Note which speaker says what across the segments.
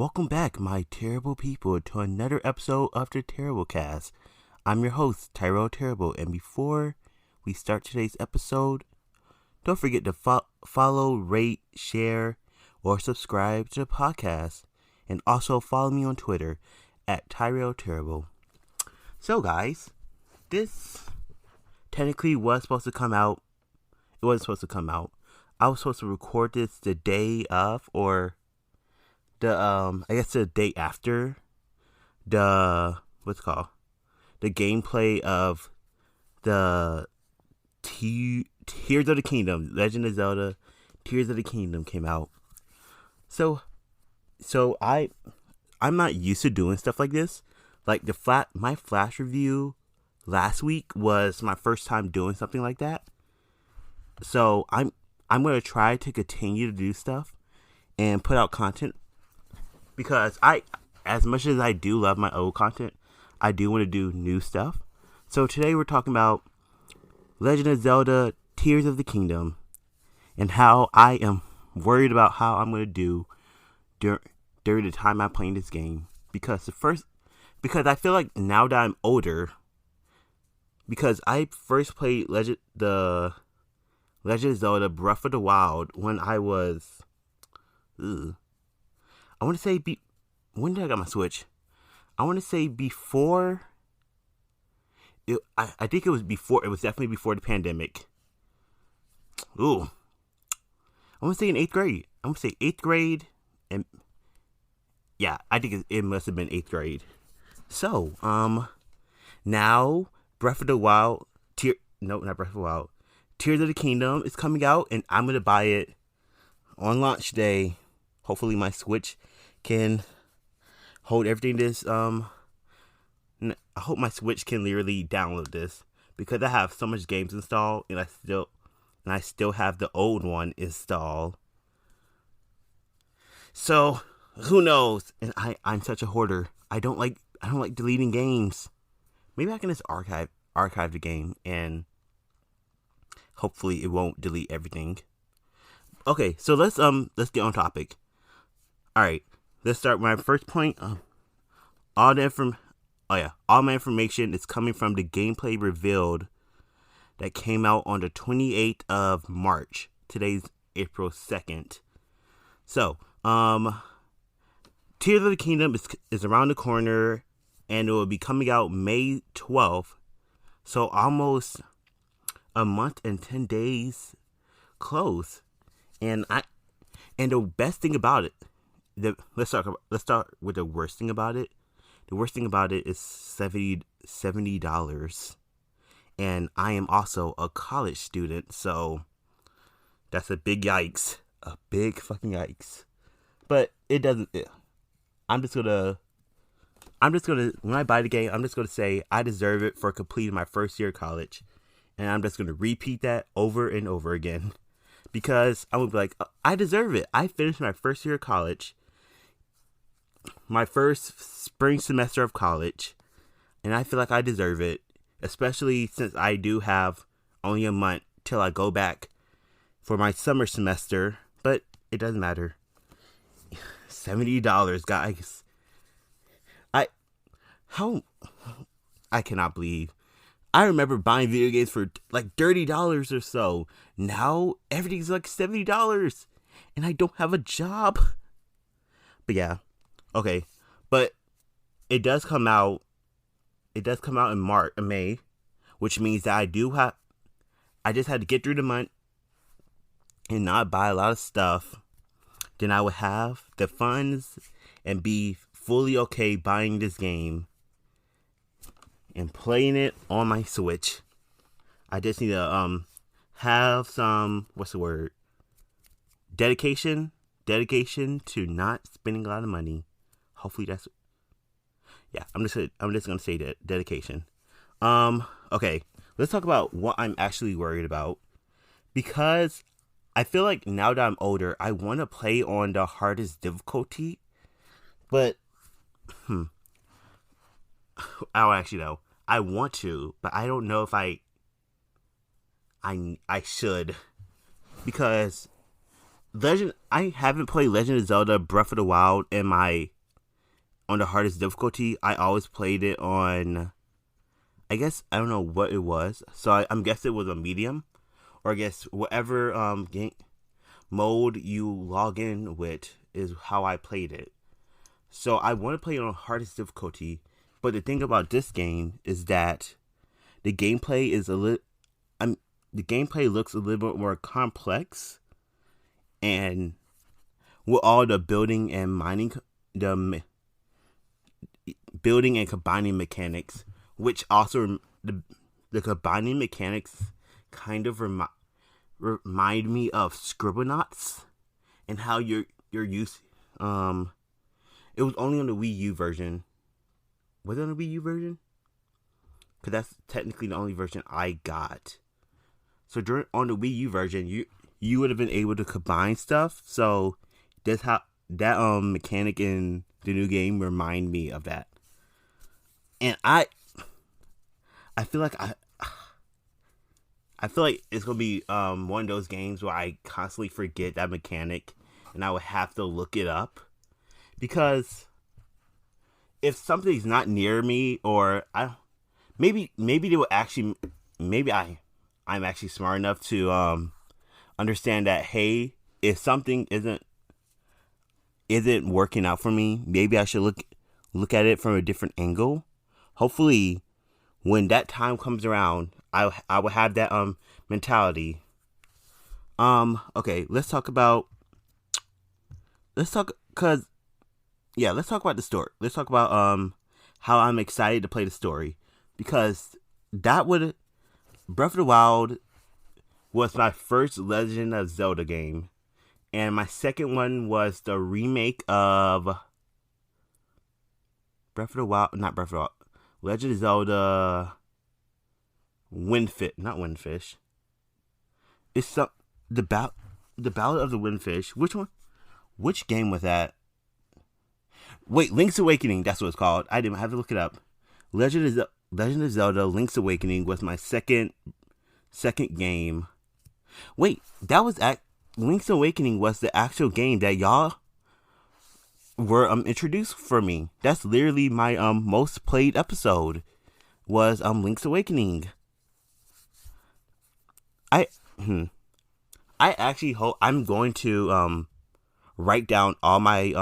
Speaker 1: Welcome back, my terrible people, to another episode of the Terrible Cast. I'm your host, Tyrell Terrible, and before we start today's episode, don't forget to follow, rate, share, or subscribe to the podcast, and also follow me on Twitter at Tyrell Terrible. So, guys, this technically was supposed to come out. It wasn't supposed to come out. I was supposed to record this the day of, or the day after the the gameplay of the Tears of the Kingdom, Legend of Zelda, Tears of the Kingdom came out. So I'm not used to doing stuff like this. Like my Flash review last week was my first time doing something like that. So I'm gonna try to continue to do stuff and put out content, because as much as I do love my old content, I do want to do new stuff. So today we're talking about Legend of Zelda Tears of the Kingdom and how I am worried about how I'm going to do during the time I'm playing this game. Because I feel like now that I'm older, because I first played Legend of Zelda Breath of the Wild when I was, I want to say, when did I get my Switch? I want to say before, I think it was definitely before the pandemic. I want to say in 8th grade. I want to say 8th grade, and yeah, I think it must have been 8th grade. So, now, Breath of the Wild, not Breath of the Wild, Tears of the Kingdom is coming out, and I'm going to buy it on launch day. Hopefully my Switch can hold everything I hope my Switch can literally download this, because I have so much games installed, and I still have the old one installed. So who knows? And I'm such a hoarder. I don't like deleting games. Maybe I can just archive the game, and hopefully it won't delete everything. Okay, so let's get on topic. All right, let's start with my first point. All my information is coming from the gameplay revealed that came out on the 28th of March. Today's April 2nd. So, Tears of the Kingdom is around the corner, and it will be coming out May 12th. So almost a month and 10 days close. And the best thing about it, let's start with the worst thing about it. The worst thing about it is $70, and I am also a college student, so that's a big yikes, a big fucking yikes. But it doesn't. I'm just gonna when I buy the game, I'm just gonna say I deserve it for completing my first year of college, and I'm just gonna repeat that over and over again, because I'm gonna be like, I deserve it. I finished my first year of college, my first spring semester of college, and I feel like I deserve it, especially since I do have only a month till I go back for my summer semester. But it doesn't matter. $70, guys. I cannot believe. I remember buying video games for like $30 or so. Now everything's like $70, and I don't have a job. But yeah. Okay, but it does come out in May, which means that I just had to get through the month and not buy a lot of stuff. Then I would have the funds and be fully okay buying this game and playing it on my Switch. I just need to have some, dedication to not spending a lot of money. Hopefully I'm just gonna say that dedication. Okay, let's talk about what I'm actually worried about, because I feel like now that I'm older, I want to play on the hardest difficulty, but I don't actually know. I want to, but I don't know if I should, because I haven't played Legend of Zelda Breath of the Wild on the hardest difficulty. I always played it on, I guess, I don't know what it was. So I'm guessing it was a medium, or I guess whatever game mode you log in with is how I played it. So I want to play it on hardest difficulty, but the thing about this game is that the gameplay is the gameplay looks a little bit more complex, and with all the building and mining, the building and combining mechanics, which also the combining mechanics kind of remind me of Scribblenauts, and how you're used. It was only on the Wii U version. Was it on the Wii U version? Because that's technically the only version I got. So on the Wii U version, you would have been able to combine stuff. So that's how that mechanic in the new game remind me of that. And I feel like I feel like it's gonna be one of those games where I constantly forget that mechanic, and I would have to look it up, because if something's not near me, or maybe they will actually, maybe I'm actually smart enough to understand that, hey, if something isn't working out for me, maybe I should look at it from a different angle. Hopefully, when that time comes around, I will have that mentality. Okay, let's talk about the story. Let's talk about how I'm excited to play the story, because Breath of the Wild was my first Legend of Zelda game, and my second one was the remake of Legend of Zelda not Windfish. It's the Ballad of the Windfish. Which one? Which game was that? Wait, Link's Awakening. That's what it's called. I didn't have to look it up. Legend of Zelda Link's Awakening was my second game. Wait, that was Link's Awakening was the actual game that y'all were introduced for me. That's literally my most played episode was Link's Awakening. I actually hope I'm going to write down all my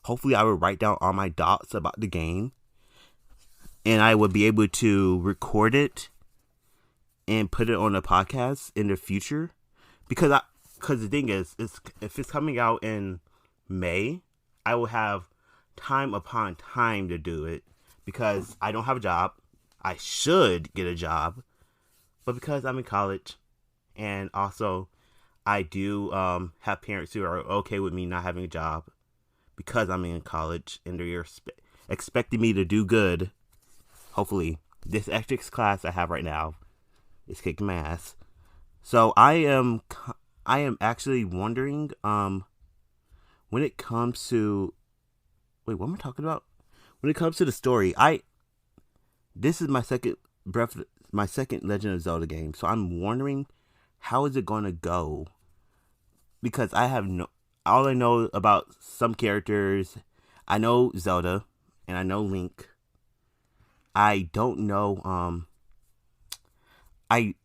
Speaker 1: hopefully I will write down all my thoughts about the game, and I would be able to record it and put it on a podcast in the future, because the thing is if it's coming out in May, I will have time upon time to do it, because I don't have a job. I should get a job, but because I'm in college, and also I do have parents who are okay with me not having a job because I'm in college, and they're expecting me to do good. Hopefully, this ethics class I have right now is kicking my ass. So I am actually wondering, when it comes to, wait, what am I talking about? When it comes to the story, this is my second Legend of Zelda game, so I'm wondering how is it going to go, because all I know about some characters. I know Zelda and I know Link. I don't know. I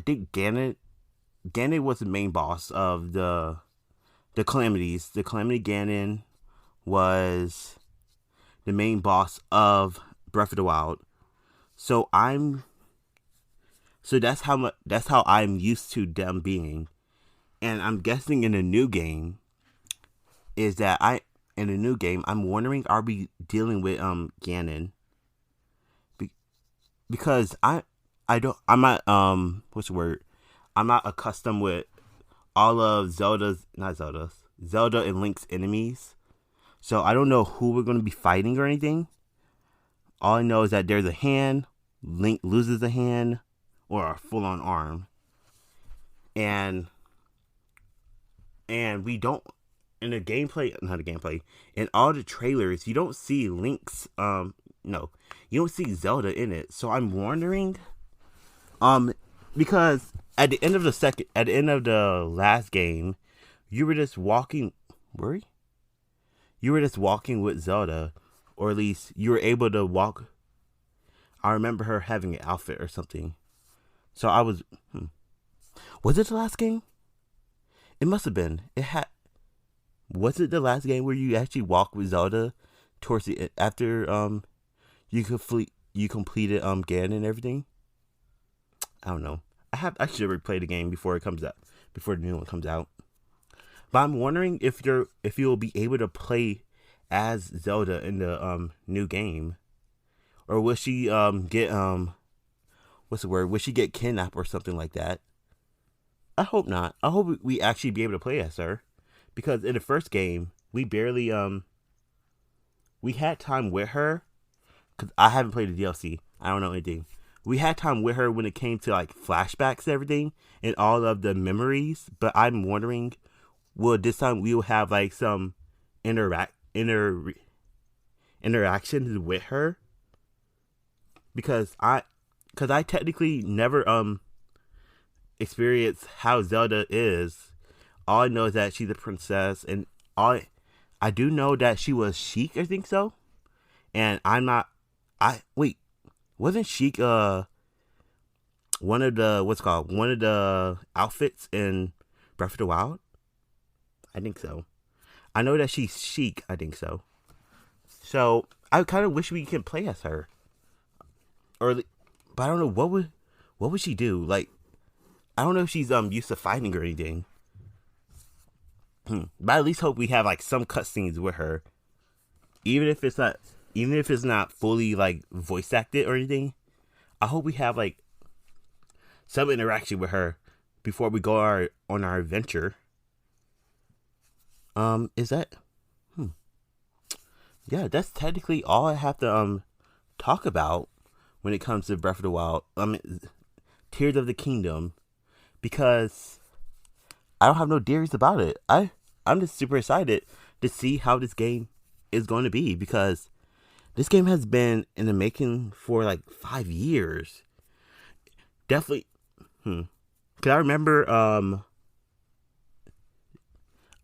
Speaker 1: think Ganon was the main boss of the Calamities. The Calamity Ganon was the main boss of Breath of the Wild. So that's how I'm used to them being. And I'm guessing in the new game I'm wondering, are we dealing with Ganon? Because I'm not what's the word? I'm not accustomed with all of Zelda and Link's enemies. So I don't know who we're going to be fighting or anything. All I know is that there's a hand, Link loses a hand or a full-on arm. And we don't, in the gameplay, not the gameplay, in all the trailers, you don't see Link's, you don't see Zelda in it. So I'm wondering, because at the end of the last game, you were just walking. Were you? You were just walking with Zelda, or at least you were able to walk. I remember her having an outfit or something. So I was. Was it the last game? It must have been. It had. Was it the last game where you actually walked with Zelda towards the after you completed Ganon and everything? I don't know. I should replay the game before it comes out, before the new one comes out. But I'm wondering if you'll be able to play as Zelda in the new game, or will she get what's the word? Will she get kidnapped or something like that? I hope not. I hope we actually be able to play as her. Because in the first game, we barely, we had time with her. Because I haven't played the DLC. I don't know anything. We had time with her when it came to, like, flashbacks and everything. And all of the memories. But I'm wondering, will this time we will have, like, some interactions with her? Because I technically never, experienced how Zelda is. All I know is that she's a princess, and I do know that she was Sheik, I think so. And wasn't Sheik one of the outfits in Breath of the Wild? I think so. I know that she's Sheik, I think so. So I kind of wish we could play as her. But I don't know what would she do? Like, I don't know if she's used to fighting or anything. But I at least hope we have like some cutscenes with her, even if it's not fully like voice acted or anything. I hope we have like some interaction with her before we go on our adventure. Is that? Yeah, that's technically all I have to talk about when it comes to Breath of the Wild. Tears of the Kingdom, because I don't have no theories about it. I'm just super excited to see how this game is going to be, because this game has been in the making for like 5 years. Definitely. Cause I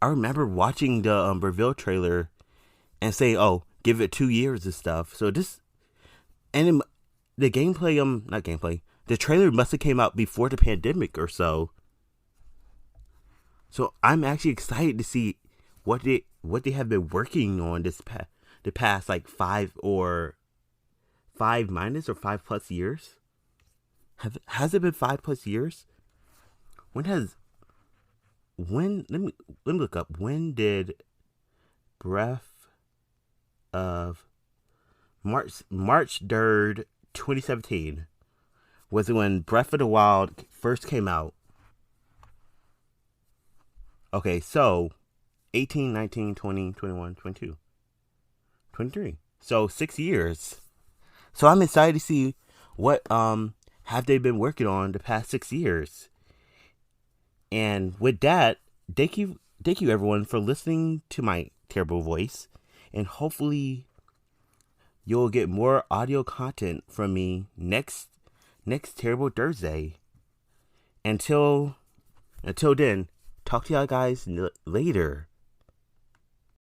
Speaker 1: remember watching the reveal trailer and saying, "Oh, give it 2 years and stuff." So this, and the gameplay, not gameplay. The trailer must have came out before the pandemic or so. So I'm actually excited to see what they have been working on the past like 5 minus or 5+ years. Has it been 5+ years? Let me look up. When did Breath of March 3rd, 2017 was it when Breath of the Wild first came out. Okay, so 18, 19, 20, 21, 22, 23. So 6 years. So I'm excited to see what have they been working on the past 6 years. And with that, thank you everyone for listening to my terrible voice, and hopefully you'll get more audio content from me next Terrible Thursday. Until then, talk to y'all guys later.